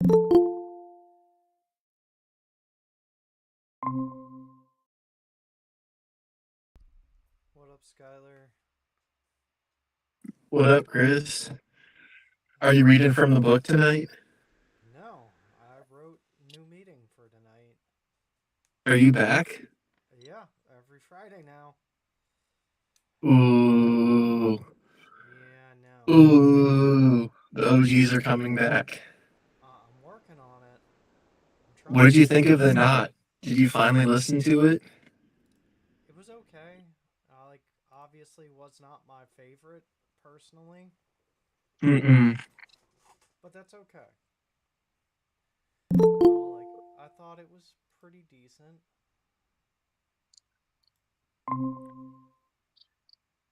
What up, Skylar? What up, Chris? Are you reading from the book tonight? No, I wrote new meeting for tonight. Are you back? Yeah, every Friday now. Ooh, Yeah, no. ooh, the OGs are coming back. I'm working on it. I'm What trying did to you get think of the things. knot? Did you finally listen to it? It was okay. Obviously was not my favorite personally, Mm-mm. but that's okay. I thought it was pretty decent. What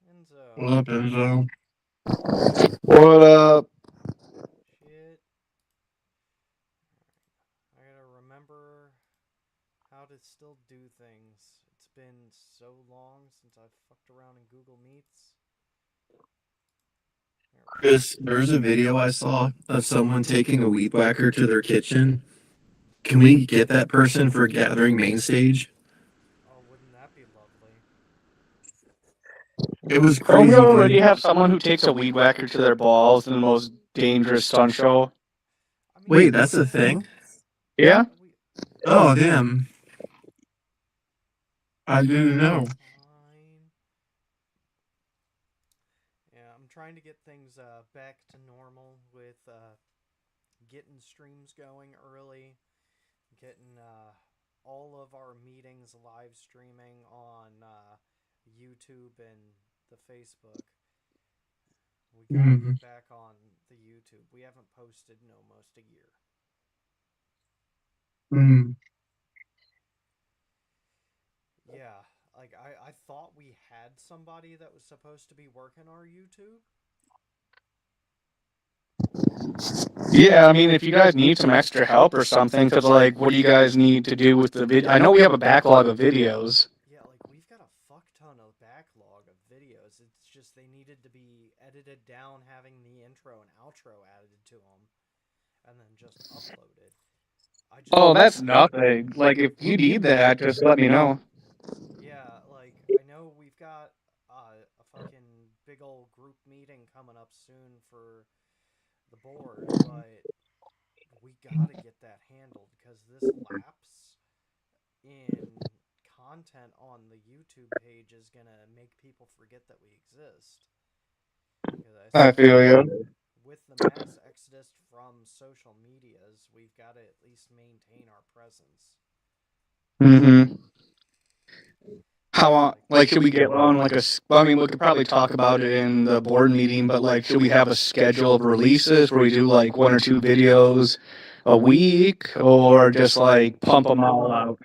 Enzo, up, Enzo? What up? shit. I gotta remember how to still do things. It's been so long since I've fucked around in Google Meets. There we go. Chris, there's a video I saw of someone taking a weed whacker to their kitchen. Can we get that person for gathering main stage? Oh, wouldn't that be lovely? It was Don't we crazy, already dude. have someone who takes a weed whacker to their balls in the most dangerous stunt show? I mean, Wait, that's a yeah, thing? Yeah? we Oh, damn. I didn't that's know. fine. Yeah, I'm trying to get things back to normal with getting streams going early, getting all of our meetings live streaming on YouTube and the Facebook. We gotta Mm-hmm. get back on the YouTube. We haven't posted in almost a year. Mm-hmm. Yeah, I thought we had somebody that was supposed to be working our YouTube. Yeah, I mean, if you guys need some extra help or something, because, like, what do you guys need to do with the video? I know we have a backlog of videos. Yeah, we've got a fuck ton of backlog of videos. It's just they needed to be edited down, having the intro and outro added to them, and then just uploaded. I just Oh, don't that's have. nothing. Like, if you need that, just let me know. Yeah, I know we've got a fucking big old group meeting coming up soon for the board, but we gotta get that handled because this lapse in content on the YouTube page is gonna make people forget that we exist. Because I I think feel you. with the mass exodus from social medias, we've got to at least maintain our presence. Mm-hmm. How, Yeah, like, should we get on, like, well, I mean, we could probably talk about it in the board meeting, but, like, should we have a schedule of releases where we do, like, one or two videos a week, or just, like, pump them all out?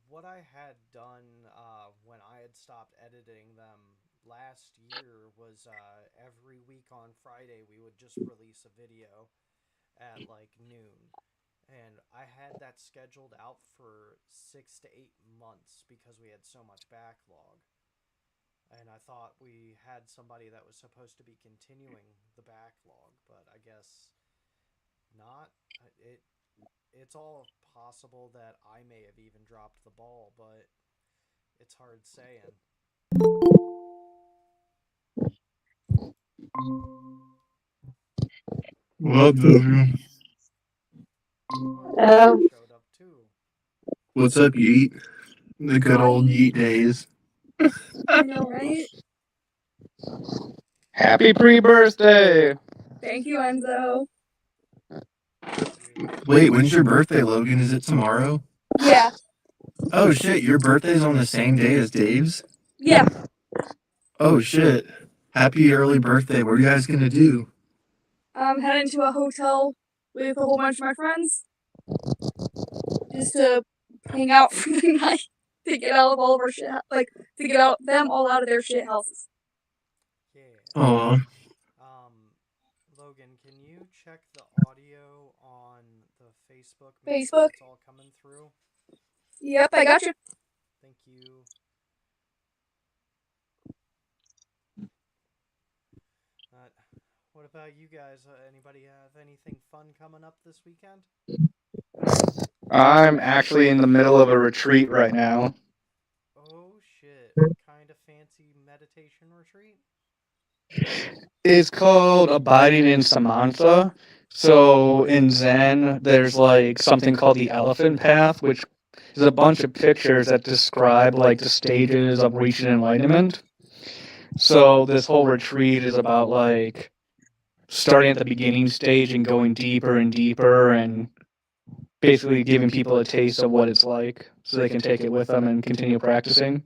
what I had done when I had stopped editing them last year was every week on Friday we would just release a video at noon. And I had that scheduled out for 6 to 8 months because we had so much backlog. And I thought we had somebody that was supposed to be continuing the backlog, but I guess not. It's all possible that I may have even dropped the ball, but it's hard saying. What the? Oh, Logan showed up too. What's up, Yeet? The good old Yeet days. I know, right? Happy pre-birthday! Thank you, Enzo. Thank you. Wait, when's your birthday, Logan? Is it tomorrow? Yeah, Oh shit, your birthday's on the same day as Dave's? yeah. Oh shit. Happy early birthday. What are you guys gonna do? I'm heading to a hotel with a whole bunch of my friends just to hang out for the night to get out of all of our shit, to get out them all out of their shit houses. Yeah. Aw. Logan, can you check the audio on the Facebook? Make sure Facebook. it's all coming through. Yep, I got you. Thank you. That What about you guys? Anybody have anything fun coming up this weekend? I'm actually in the middle of a retreat right now. Oh shit! What kind of fancy meditation retreat? It's called Abiding in Samantha. So in Zen, there's like something called the elephant path, which is a bunch of pictures that describe like the stages of reaching enlightenment. So this whole retreat is about like starting at the beginning stage and going deeper and deeper and basically giving people a taste of what it's like so they can take it with them and continue practicing.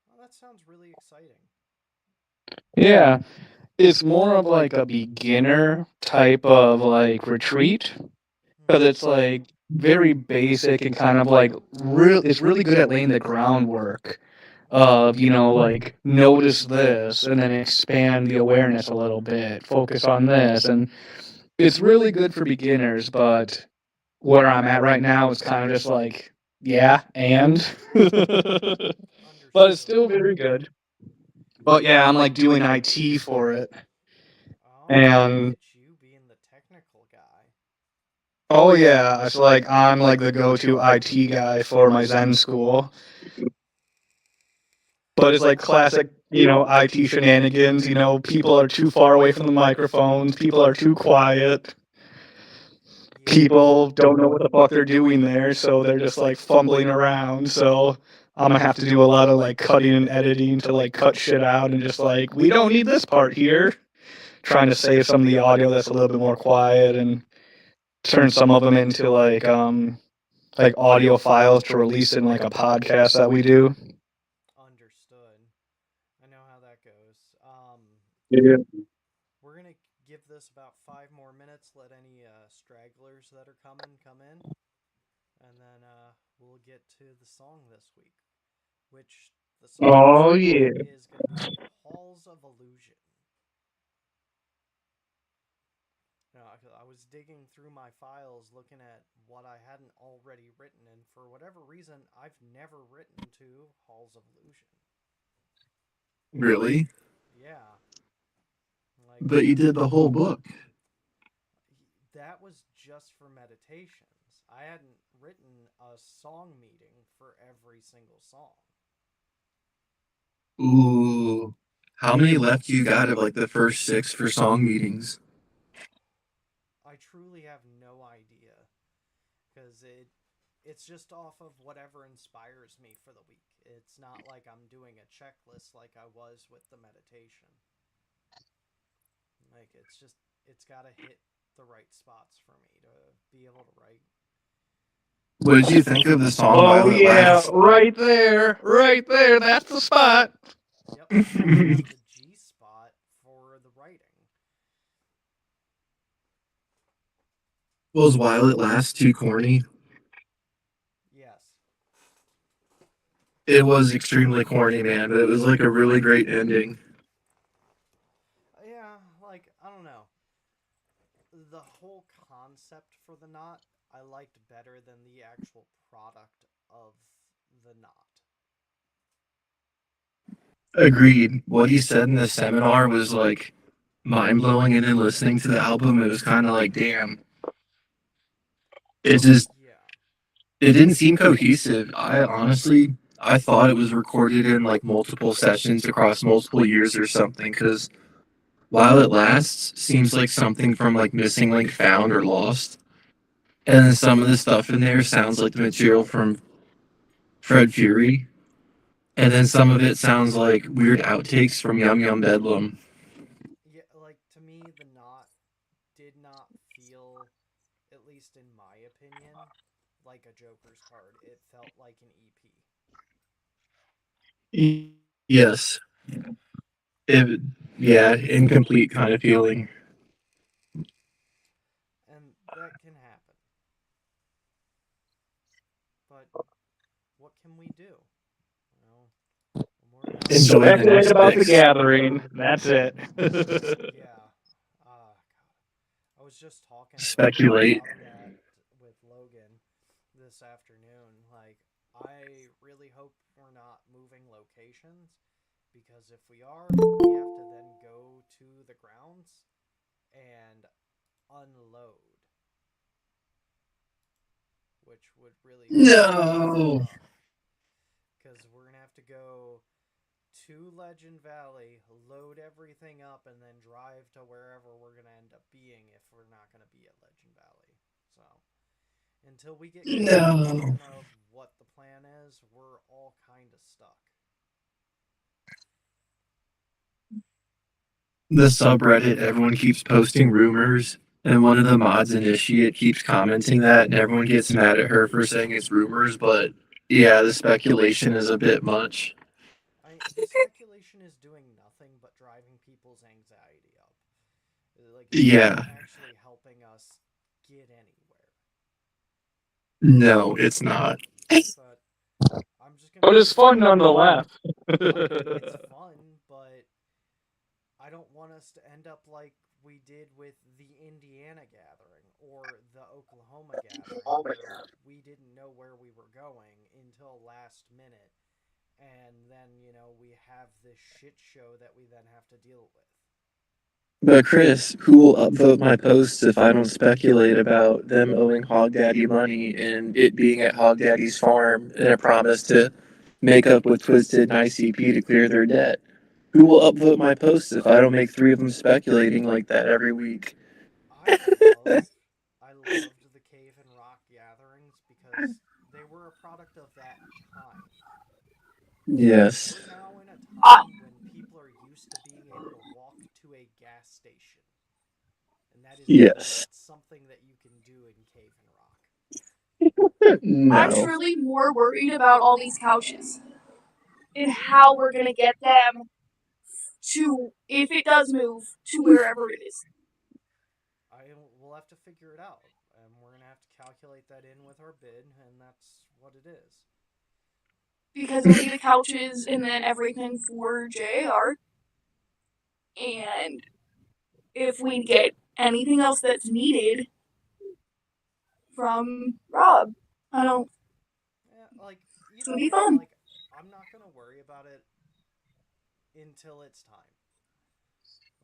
Well, that sounds really exciting. Yeah, it's more of like a beginner type of like retreat because Mm-hmm. it's like very basic and kind of like real. It's really good at laying the groundwork of like notice this and then expand the awareness a little bit, focus on this, and it's really good for beginners. But where I'm at right now is kind of just like yeah, and but it's Understood. still very good. But yeah, I'm like doing IT for it. Oh, look And at you being the technical guy. oh yeah, it's like I'm like the go-to IT guy for my Zen school. But it's like classic, IT shenanigans. People are too far away from the microphones. People are too quiet. Yeah. People don't know what the fuck they're doing there, so they're just like fumbling around. So I'm gonna have to do a lot of like cutting and editing to like cut shit out and just like we don't need this part here. Trying to save some of the audio that's a little bit more quiet and turn some of them into like audio files to release in like a podcast that we do. Understood. I know how that goes. Yeah. We're gonna give this about 5 more minutes. Let any stragglers that are coming come in, and then we'll get to the song this week. Which the song this Oh week yeah. is gonna be "Halls of Illusion." Now, I was digging through my files looking at what I hadn't already written, and for whatever reason, I've never written to Halls of Illusion. Really? Yeah, like But you did the whole book. that was just for meditations. I hadn't written a song meeting for every single song. Ooh. How many left you got of like the first six for song meetings? I truly have no idea because it's just off of whatever inspires me for the week. It's not like I'm doing a checklist like I was with the meditation. Like it's got to hit the right spots for me to be able to write. What did you think of the song Oh While It yeah, Lasts? right there, right there. That's the spot. Yep, that is the G spot for the writing. Was While It Lasts too corny? Yes. It was extremely corny, man, but it was like a really great ending. Yeah, like I don't know. The whole concept for the knot I liked better than the actual product of the knot. Agreed. What he said in the seminar was like mind blowing, and then listening to the album, it was kind of like, damn. It just Yeah. it didn't seem cohesive. I thought it was recorded in like multiple sessions across multiple years or something. Because While It Lasts seems like something from like Missing Link Found or Lost, and then some of the stuff in there sounds like the material from Fred Fury, and then some of it sounds like weird outtakes from Yum Yum Bedlam. Yeah, like to me the knot did not feel, at least in my opinion, like a Joker's card. It felt like an EP. Yes, it, yeah, incomplete kind of feeling. And that can happen. But what can we do? You know, we're not Enjoy the Speculate next about the mix. gathering. That's it. yeah. God. I was just talking Speculate. about that with Logan this afternoon. Like, I really hope we're not moving locations because if we are, we have to then go to the grounds. and unload, which would really No. suck. Because we're going to have to go to Legend Valley, load everything up, and then drive to wherever we're going to end up being if we're not going to be at Legend Valley. So, until we get No. confirmation of what the plan is, we're all kind of stuck. The subreddit, everyone keeps posting rumors, and one of the mods initiate keeps commenting that, and everyone gets mad at her for saying it's rumors, but yeah, the speculation is a bit much. The speculation is doing nothing but driving people's anxiety up. Like, it's not Yeah. actually helping us get anywhere. No, it's not. But I'm just gonna But be it's fun honest. nonetheless. It's fun, but I don't want us to end up like we did with the Indiana gathering or the Oklahoma gathering, where we didn't know where we were going until last minute, and then we have this shit show that we then have to deal with. But Chris, who will upvote my posts if I don't speculate about them owing Hog Daddy money and it being at Hog Daddy's farm and a promise to make up with Twisted and ICP to clear their debt? Who will upvote my posts if I don't make three of them speculating like that every week? I loved I loved the cave and rock gatherings because they were a product of that time. Yes. We're now in a I time when people are used to being able to walk to a gas station, and that is Yes. not something that you can do in cave and rock. I'm No. truly more worried about all these couches and how we're gonna get them to, if it does move, to wherever it is. We'll have to figure it out, and we're gonna have to calculate that in with our bid, and that's what it is. Because it'll be the couches and then everything for JR. And if we get anything else that's needed from Rob, I don't. Yeah, like, It's gonna be what? fun. Like, I'm not gonna worry about it until it's time.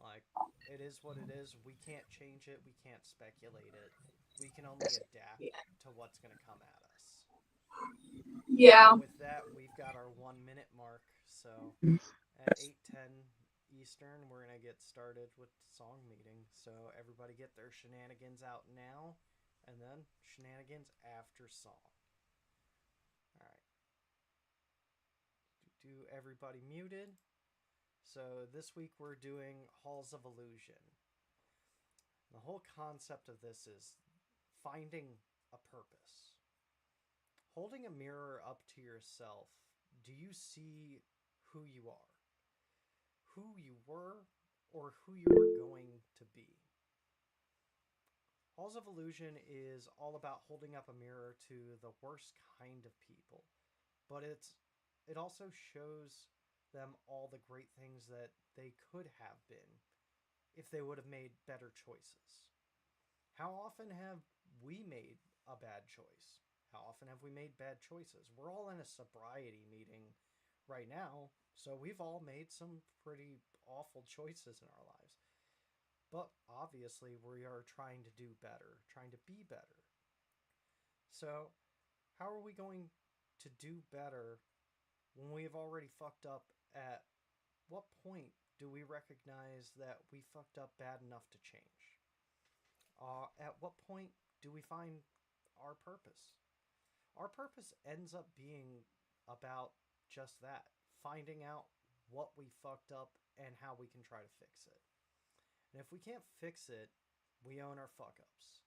Like, it is what it is. We can't change it. We can't speculate it. We can only adapt to what's gonna come at us. Yeah. And with that, we've got our 1 minute mark. So at 8:10 Eastern, we're gonna get started with the song meeting. So everybody get their shenanigans out now, and then shenanigans after song. All right. Do everybody muted? So this week we're doing Halls of Illusion. The whole concept of this is finding a purpose. Holding a mirror up to yourself, do you see who you are? Who you were or who you are going to be? Halls of Illusion is all about holding up a mirror to the worst kind of people, but it also shows them all the great things that they could have been if they would have made better choices. How often have we made a bad choice? How often have we made bad choices? We're all in a sobriety meeting right now, so we've all made some pretty awful choices in our lives. But obviously, we are trying to do better, trying to be better. So, how are we going to do better when we have already fucked up? At what point do we recognize that we fucked up bad enough to change? At what point do we find our purpose? Our purpose ends up being about just that, finding out what we fucked up and how we can try to fix it. And if we can't fix it, we own our fuck ups.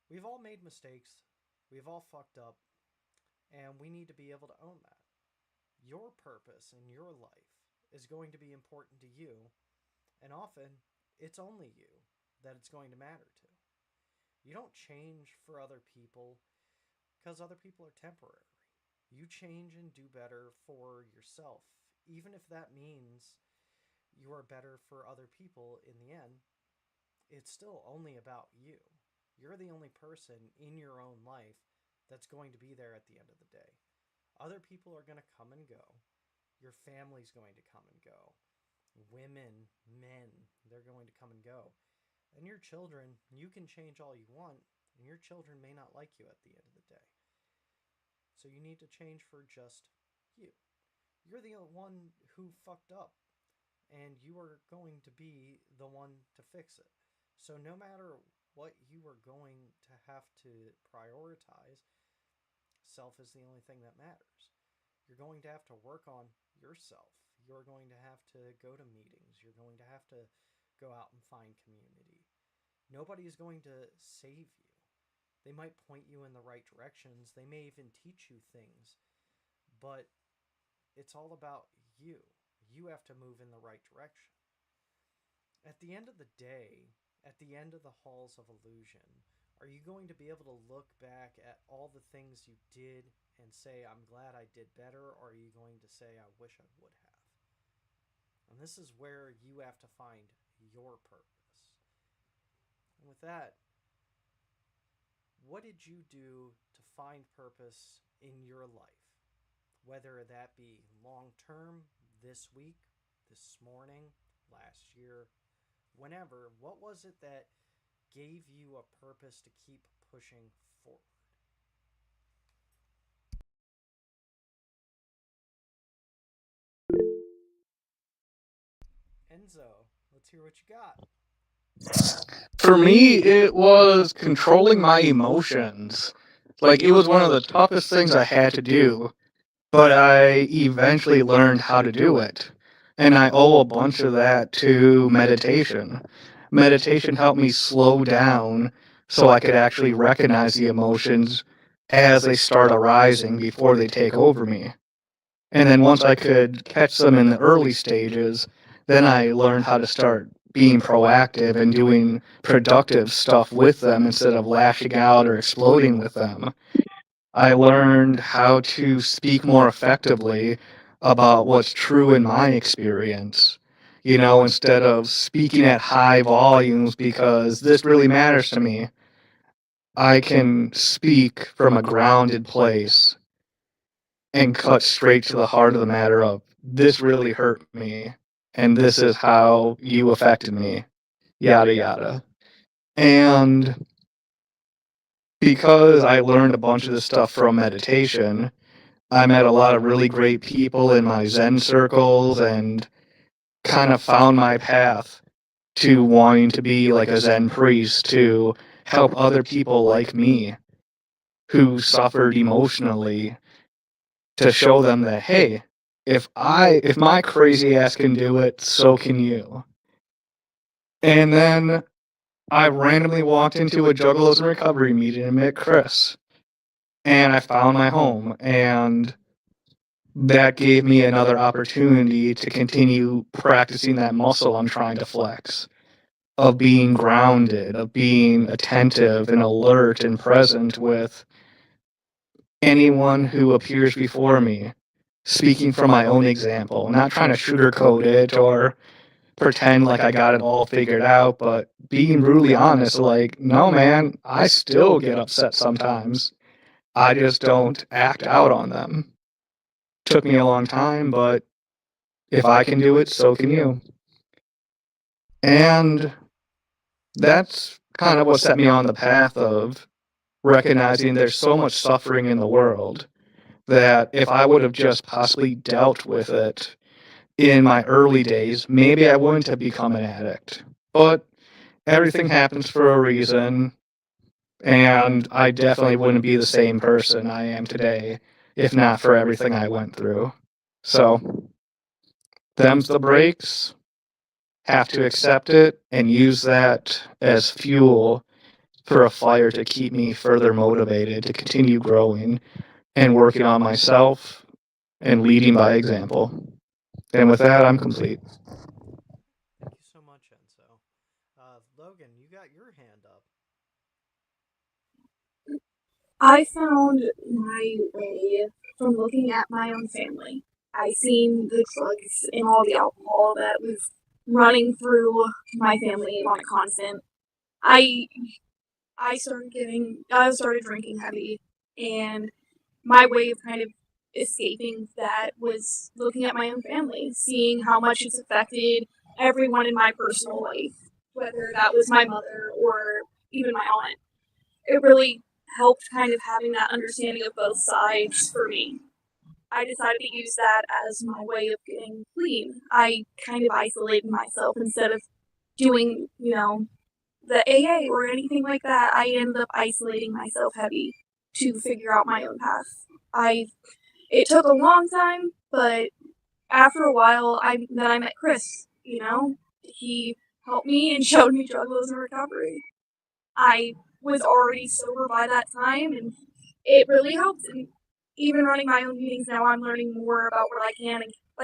We've all made mistakes, we've all fucked up, and we need to be able to own that. Your purpose in your life is going to be important to you, and often it's only you that it's going to matter to. You don't change for other people because other people are temporary. You change and do better for yourself, even if that means you are better for other people in the end. It's still only about you. You're the only person in your own life that's going to be there at the end of the day. Other people are going to come and go. Your family's going to come and go. Women, men, they're going to come and go. And your children, you can change all you want, and your children may not like you at the end of the day. So you need to change for just you. You're the one who fucked up, and you are going to be the one to fix it. So no matter what you are going to have to prioritize, self is the only thing that matters. You're going to have to work on yourself. You're going to have to go to meetings. You're going to have to go out and find community. Nobody is going to save you. They might point you in the right directions. They may even teach you things. But it's all about you. You have to move in the right direction. At the end of the day, at the end of the halls of illusion, are you going to be able to look back at all the things you did and say, I'm glad I did better, or are you going to say, I wish I would have? And this is where you have to find your purpose. And with that, what did you do to find purpose in your life? Whether that be long term, this week, this morning, last year, whenever, what was it that gave you a purpose to keep pushing forward? Enzo, let's hear what you got. For me, it was controlling my emotions. Like, it was one of the toughest things I had to do, but I eventually learned how to do it. And I owe a bunch of that to meditation. Meditation helped me slow down so I could actually recognize the emotions as they start arising before they take over me. And then once I could catch them in the early stages, then I learned how to start being proactive and doing productive stuff with them instead of lashing out or exploding with them. I learned how to speak more effectively about what's true in my experience. You know, instead of speaking at high volumes because this really matters to me, I can speak from a grounded place and cut straight to the heart of the matter of this really hurt me and this is how you affected me, yada yada. And because I learned a bunch of this stuff from meditation, I met a lot of really great people in my Zen circles and kind of found my path to wanting to be like a Zen priest to help other people like me who suffered emotionally, to show them that, hey, if my crazy ass can do it, so can you. And then I randomly walked into a Juggalos and Recovery meeting and met Chris, and I found my home, and that gave me another opportunity to continue practicing that muscle I'm trying to flex of being grounded, of being attentive and alert and present with anyone who appears before me, speaking from my own example, not trying to sugarcoat it or pretend like I got it all figured out, but being brutally honest, like, no, man, I still get upset sometimes. I just don't act out on them. Took me a long time, but if I can do it, so can you. And that's kind of what set me on the path of recognizing there's so much suffering in the world that if I would have just possibly dealt with it in my early days, maybe I wouldn't have become an addict. But everything happens for a reason, and I definitely wouldn't be the same person I am today if not for everything I went through. So, them's the breaks. Have to accept it and use that as fuel for a fire to keep me further motivated to continue growing and working on myself and leading by example. And with that, I'm complete. Thank you so much, Enzo. Logan, you got your hand up. I found my way from looking at my own family. I seen the drugs and all the alcohol that was running through my family on a constant. I I started drinking heavy, and my way of kind of escaping that was looking at my own family, seeing how much it's affected everyone in my personal life. whether that was my mother or even my aunt. It really helped kind of having that understanding of both sides for me. I decided to use that as my way of getting clean. I kind of isolated myself instead of doing, the AA or anything like that. I ended up isolating myself heavy to figure out my own path. I It took a long time, but after a while, I met Chris. He helped me and showed me Juggalos in recovery. I was already sober by that time, and it really helped. And even running my own meetings now, I'm learning more about what I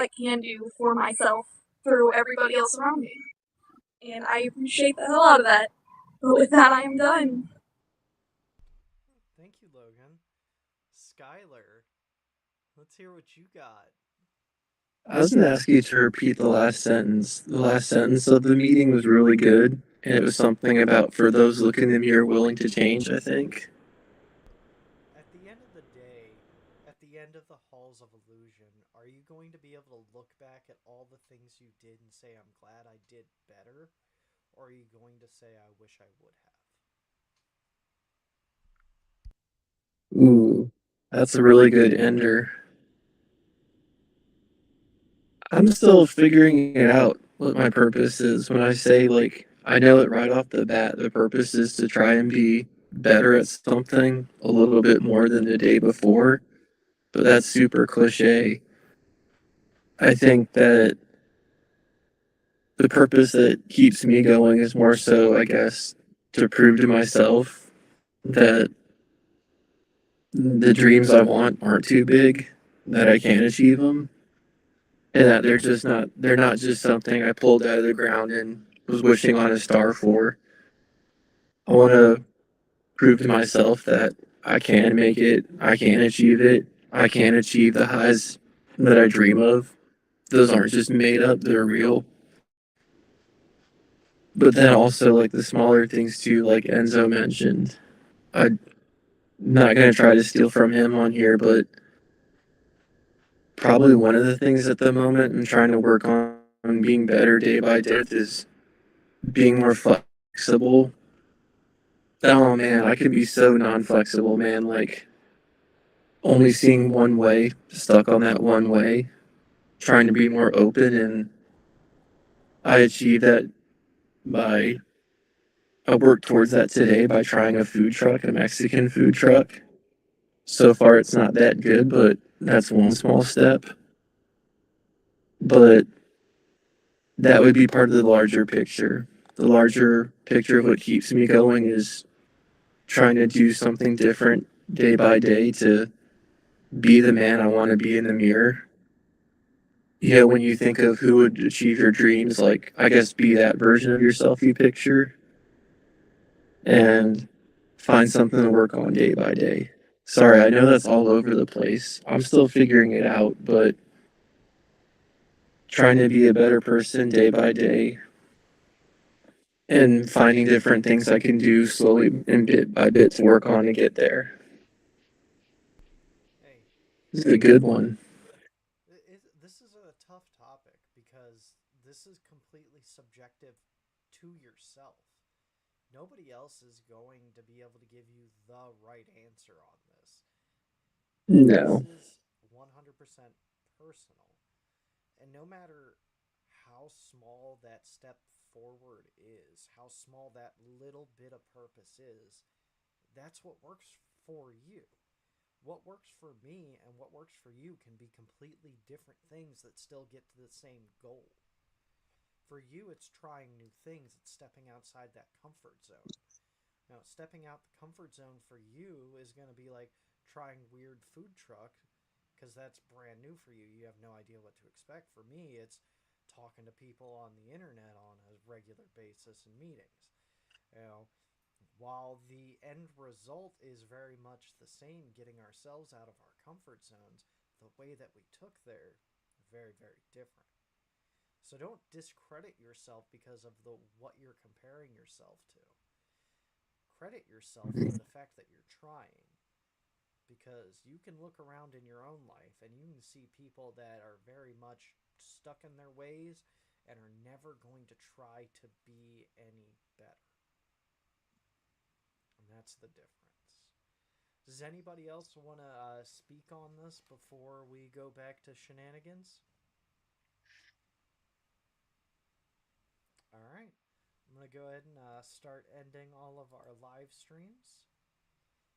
can do for myself through everybody else around me, and I appreciate the hell out of that. But with that, I am done. Thank you, Logan. Skylar, let's hear what you got. I was gonna ask you to repeat the last sentence. The last sentence of the meeting was really good, and it was something about for those looking in the mirror willing to change, I think. At the end of the day, at the end of the halls of illusion, are you going to be able to look back at all the things you did and say, I'm glad I did better? Or are you going to say, I wish I would have? Ooh, that's a really good ender. I'm still figuring it out what my purpose is. When I say, like, I know it right off the bat, the purpose is to try and be better at something a little bit more than the day before, but that's super cliche. I think that the purpose that keeps me going is more so, I guess, to prove to myself that the dreams I want aren't too big, that I can achieve them, and that they're not just something I pulled out of the ground and was wishing on a star for. I want to prove to myself that I can make it, I can achieve it, I can achieve the highs that I dream of. Those aren't just made up, they're real. But then also, like the smaller things too, like Enzo mentioned. I'm not going to try to steal from him on here, but probably one of the things at the moment I'm trying to work on being better day by day is being more flexible. Oh man, I can be so non flexible, man. Like only seeing one way, stuck on that one way, trying to be more open. And I achieved that by, I worked towards that today by trying a food truck, a Mexican food truck. So far, it's not that good, but that's one small step. But that would be part of the larger picture. The larger picture of what keeps me going is trying to do something different day by day to be the man I want to be in the mirror. You know, when you think of who would achieve your dreams, like, I guess be that version of yourself you picture and find something to work on day by day. Sorry, I know that's all over the place. I'm still figuring it out, but trying to be a better person day by day and finding different things I can do slowly and bit by bit to work on and get there. Hey, This is a good one. this is a tough topic because this is completely subjective to yourself. Nobody else is going to be able to give you the right answer on this. This No. is 100% personal. And no matter how small that step forward is, how small that little bit of purpose is, that's what works for you. What works for me and what works for you can be completely different things that still get to the same goal. For you, it's trying new things, it's stepping outside that comfort zone. Now, stepping out the comfort zone for you is going to be like trying weird food truck because that's brand new for you. You have no idea what to expect. For me, it's talking to people on the internet on a regular basis in meetings. You know, while the end result is very much the same, getting ourselves out of our comfort zones, the way that we took there, very, very different. So don't discredit yourself because of the what you're comparing yourself to. Credit yourself for the fact that you're trying because you can look around in your own life and you can see people that are very much stuck in their ways and are never going to try to be any better. And that's the difference. Does anybody else want to speak on this before we go back to shenanigans? All right. I'm going to go ahead and start ending all of our live streams.